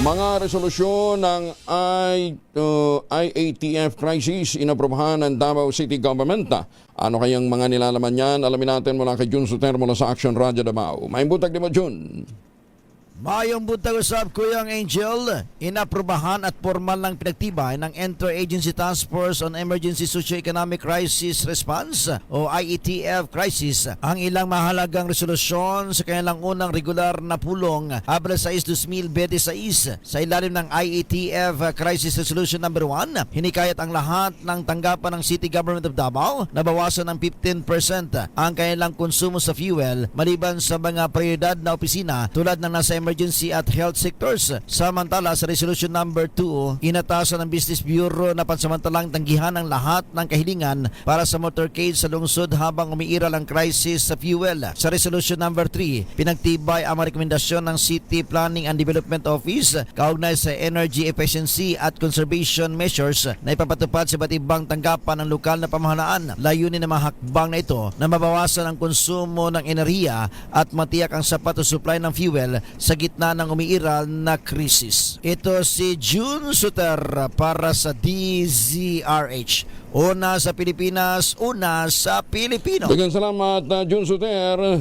Mga resolusyon ng IATF crisis inaprubahan ng Davao City Government. Ano kayang mga nilalaman yan? Alamin natin mula kay Jun Suter mula sa Action Radio Davao. May butag di mo, Jun. Mayong buntag usap, Kuyang Angel. Inaprubahan at formal ng pinagtibay ng Interagency Task Force on Emergency Socio-Economic Crisis Response o IETF crisis ang ilang mahalagang resolusyon sa kanilang unang regular na pulong Abril 6, 2026 sa ilalim ng IETF Crisis Resolution No. 1. Hinikayat ang lahat ng tanggapan ng City Government of Davao na bawasan ng 15% ang kanilang konsumo sa fuel maliban sa mga prioridad na opisina tulad ng nasa emergency at health sectors. Samantala sa Resolution No. 2, inatasan ng Business Bureau na pansamantalang tanggihan ang lahat ng kahilingan para sa motorcade sa lungsod habang umiiral ang crisis sa fuel. Sa Resolution No. 3, pinagtibay ang rekomendasyon ng City Planning and Development Office kaugnay sa energy efficiency at conservation measures na ipapatupad sa iba't ibang tanggapan ng lokal na pamahalaan. Layunin ng mga hakbang na ito na mabawasan ang konsumo ng enerhiya at matiyak ang sapat na supply ng fuel sa gitna ng umiiral na krisis. Ito si Jun Suter para sa DZRH. Una sa Pilipinas, una sa Pilipino. Daghang salamat, Jun Suter.